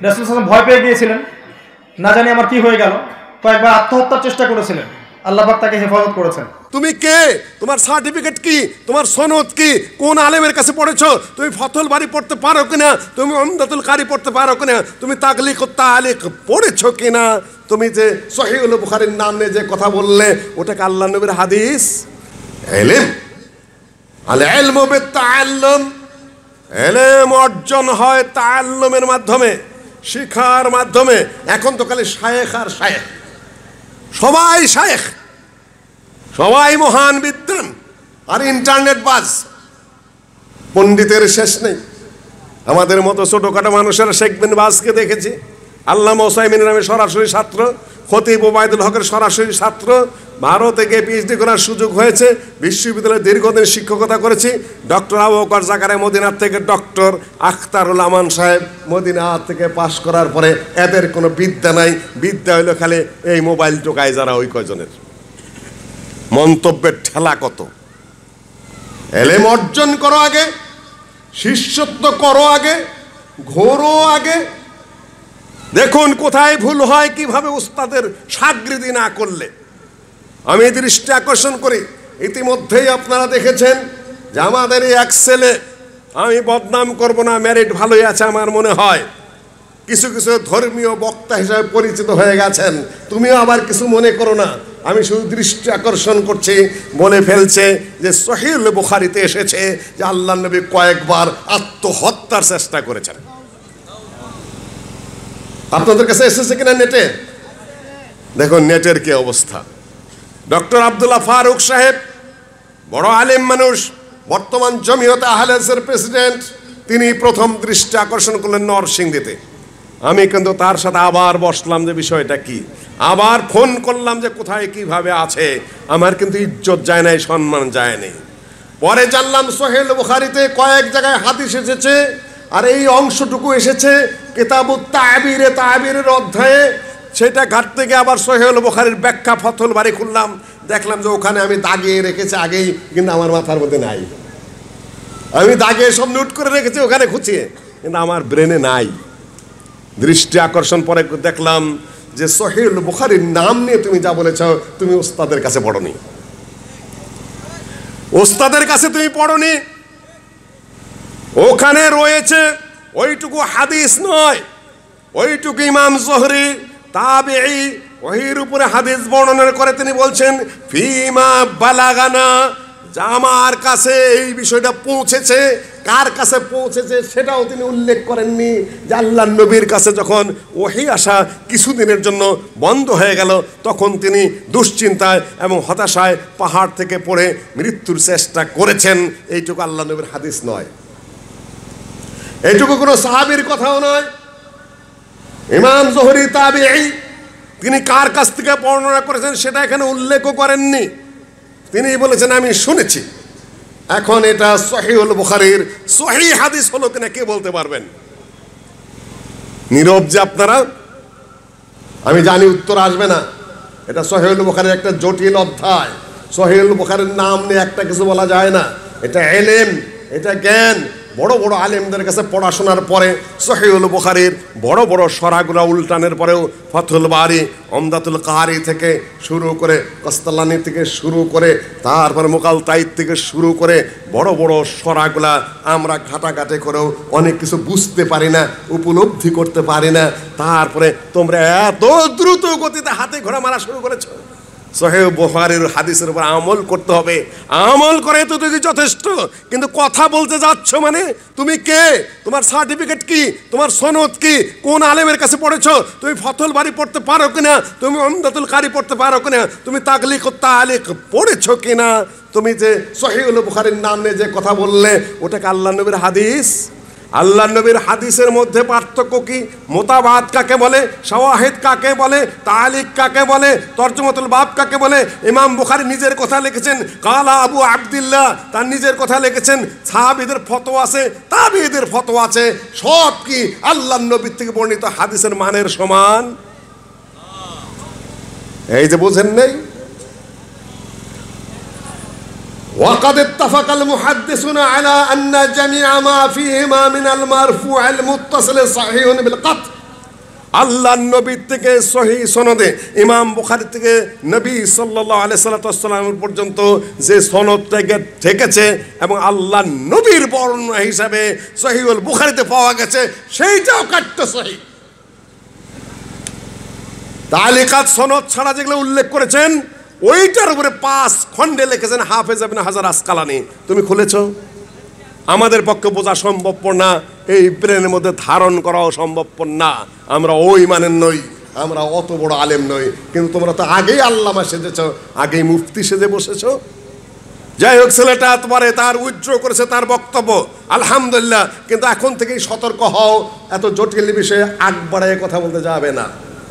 রাসূল সাল্লাল্লাহু আলাইহি ওয়াসাল্লাম ভয় পেয়ে গিয়েছিলেন, না জানি আমার কি হয়ে গেল, কয়েকবার আত্মহত্যার চেষ্টা করেছিলেন, আল্লাহ পাক তাকে হেফাজত করেছেন। তুমি কে, তোমার সার্টিফিকেট কি, তোমার সনদ কি, কোন আলেমের কাছে পড়েছো, তুমি ফতল বাড়ি পড়তে পারো কিনা, তুমি উমদাতুল কারি পড়তে পারো কিনা, তুমি তাকলিক ও তালিক পড়েছো কিনা, তুমি যে সহিহুল বুখারীর নাম নিয়ে যে কথা বললে ওটাকে আল্লাহ নবীর হাদিস? ইলম, আল ইলমু বিত্তাআল্লুম, ইলম অর্জন হয় তাআল্লুমের মাধ্যমে, শিক্ষার মাধ্যমে। এখন তো খালি শায়েখ আর শায়েখ, সবাই শায়েখ, সবাই মহান বিদ্বান, আর ইন্টারনেট বাজ, পণ্ডিতের শেষ নেই। আমাদের মতো ছোটখাটো মানুষের শেখ বিন বাজকে দেখেছি, আল্লামা ওসাইমিন নামে সরাসরি ছাত্র, খতিব ওবায়দুল হকের সরাসরি ছাত্র, ভারতে গিয়ে পিএইচডি করার সুযোগ হয়েছে, বিশ্ববিদ্যালয়ে দীর্ঘদিন শিক্ষকতা করেছি। ডক্টর আবু বকর জাকারিয়া মদিনার থেকে ডক্টর আখতারুল আমান সাহেব মদিনা থেকে পাশ করার পরে এদের কোনো বিদ্যা নাই, বিদ্যা হইলো খালি এই মোবাইল টোকায় যারা ওই কয়জনের। মন্তব্যের ঠেলা কত! এলেম অর্জন করো আগে, শিষ্যত্ব করো আগে, ঘোরো আগে, দেখুন কোথায় ভুল হয়, কিভাবে উস্তাদের শাগরিদি না করলে। আমি দৃষ্টি আকর্ষণ করি, ইতিমধ্যেই আপনারা দেখেছেন যে আমাদের এই এক ছেলে, আমি বদনাম করব না, মেরিট ভালোই আছে আমার মনে হয়, কিছু কিছু ধর্মীয় বক্তা হিসাবে পরিচিত হয়ে গেছেন। তুমিও আবার কিছু মনে করো না, আমি শুধু দৃষ্টি আকর্ষণ করছি। বলে ফেলছে যে সহিহুল বুখারীতে এসেছে যে আল্লাহর নবী কয়েকবার আত্মহত্যার চেষ্টা করেছেন। আপনাদের কাছে এসেছে কিনা নেটে? দেখুন নেটের কি অবস্থা। ডক্টর আব্দুল্লাহ ফারুক সাহেব বড় আলেম মানুষ, বর্তমান জমিয়তে আহলে হাদিসের প্রেসিডেন্ট, তিনি প্রথম দৃষ্টি আকর্ষণ করলেন নরসিংদীতে। আমি কিন্তু তার সাথে আবার বসলাম যে বিষয়টা কি, আবার ফোন করলাম যে কোথায় কিভাবে আছে। আমার কিন্তু ইজ্জত যায় নাই, সম্মান যায় নাই। পরে জানলাম সহিহুল বুখারীতে কয়েক জায়গায় হাদিস এসেছে, আর এই অংশটুকু এসেছে কিতাবুত তা'বীরে, তা'বীরের অধ্যায়ে। সেটা ঘাটতে গিয়ে আবার সহিহুল বুখারীর ব্যাখ্যা ফতহুল বারী খুললাম, দেখলাম যে ওখানে আমি দাগিয়ে রেখেছি আগেই, কিন্তু আমার মাথার মধ্যে নাই। আমি দাগিয়ে সব নোট করে রেখেছি ওখানে খুঁচিয়ে, কিন্তু আমার ব্রেনে নাই। দৃষ্টি আকর্ষণ পরে দেখলাম যে সহিহুল বুখারীর নাম নিয়ে তুমি যা বলেছ, তুমি ওস্তাদের কাছে পড়নি, ওস্তাদের কাছে তুমি পড়নি। ওখানে রয়েছে ওইটুকু হাদিস নয়, ওইটুকু ইমাম জোহরি তাবেঈ ওহির উপরে হাদিস বর্ণনা করে তিনি বলছেন ফিমা বালাগানা, যা আমার কাছে এই বিষয়টা পৌঁছেছে। কার কাছে পৌঁছেছে সেটাও তিনি উল্লেখ করেননি। যে আল্লাহর নবীর কাছে যখন ওহী আসা কিছুদিনের জন্য বন্ধ হয়ে গেল, তখন তিনি দুশ্চিন্তায় এবং হতাশায় পাহাড় থেকে পড়ে মৃত্যুর চেষ্টা করেছেন। এইটুকু আল্লাহর নবীর হাদিস নয়, এইটুকু কোনো সাহাবীর কথাও নয়। ইমাম জোহরি তাবেঈ, তিনি কার কাছ থেকে বর্ণনা করেছেন সেটা এখানে উল্লেখও করেননি। তিনি বলেছেন আমি শুনেছি। এখন এটা সহিহুল বুখারীর সহিহ হাদিস হলো কিনা কে বলতে পারবেন? নীরব যে আপনারা, আমি জানি উত্তর আসবে না। এটা সহিহুল বুখারীর একটা জটিল অধ্যায়। সহিহুল বুখারীর নাম নিয়ে একটা কিছু বলা যায় না। এটা ইলম, এটা জ্ঞান। বড় বড় আলেমদের কাছে পড়াশোনার পরে সহিহুল বুখারীর বড় বড় সরাগুলা উল্টানের পরেও ফতহুল বারী, উমদাতুল কারি থেকে শুরু করে, কস্তালানি থেকে শুরু করে, তারপরে মুকালতাইদ থেকে শুরু করে বড় বড় সরাগুলা আমরা ঘাটাঘাটি করেও অনেক কিছু বুঝতে পারি না, উপলব্ধি করতে পারি না। তারপরে তোমরা এত দ্রুত গতিতে হাতে ঘোড়া মারা শুরু করেছো। সহিহ বুখারীর হাদিসের উপর আমল করতে হবে, আমল করে তো তুমি যথেষ্ট। কিন্তু কথা বলতে যাচ্ছ মানে তুমি কে, তোমার সার্টিফিকেট কি, তোমার সনদ কি, কোন আলেমের কাছে পড়েছো, তুমি ফতহুল বারী পড়তে পারো কিনা, তুমি উমদাতুল কারি পড়তে পারো কিনা, তুমি তাকলিক ও তালিক পড়েছো কিনা, তুমি যে সহিহুল বুখারীর নাম নিয়ে যে কথা বললে ওটাকে আল্লাহর নবীর হাদিস? আল্লাহর নবীর হাদিসের মধ্যে পার্থক্য কি? মোতাবাত কাকে বলে, শাওয়াহিদ কাকে বলে, তালিক কাকে বলে, তরজমাতুল বাব কাকে বলে? ইমাম বুখারী নিজের কথা লিখেছেন, কালা আবু আব্দুল্লাহ, তার নিজের কথা লিখেছেন। সাহাবীদের ফতোয়া আছে, তাবেঈদের ফতোয়া আছে, সব কি আল্লাহর নবীর থেকে বর্ণিত হাদিসের মানের সমান? এই যে বুঝেন নেই। وقد اتفق المحدثون على أن جميع ما فيهما من المرفوع المتصل صحيح بالقطع আল্লাহ নবীর থেকে সহি সনদে ইমাম বুখারী থেকে নবী সাল্লাল্লাহু আলাইহি সাল্লাম পর্যন্ত যে সনদ থেকেছে এবং আল্লাহ নবীর বর্ণনা হিসাবে সহিহুল বুখারীতে পাওয়া গেছে, সেইটাও কাট্য সহি। তালিকাত সনদ ছাড়া যেগুলো উল্লেখ করেছেন ওইটার উপরে 5 খণ্ডে লিখেছেন হাফেজ ইবনে হাজার আসকালানি। তুমি খুলেছো? আমাদের পক্ষে বোঝা সম্ভবপর না, এই ব্রেনের মধ্যে ধারণ করাও সম্ভবপর না। আমরা ওই মানের নই, আমরা অত বড় আলেম নই, কিন্তু তোমরা তো আগেই আল্লামা সেজেছ, আগেই মুফতি সেজে বসেছ। যাই হোক, ছেলেটা তোমারে তার উইথড্র করেছে তার বক্তব্য, আলহামদুলিল্লাহ, কিন্তু এখন থেকেই সতর্ক হও, এত জটিল বিষয়ে আগ বাড়ায় কথা বলতে যাবে না।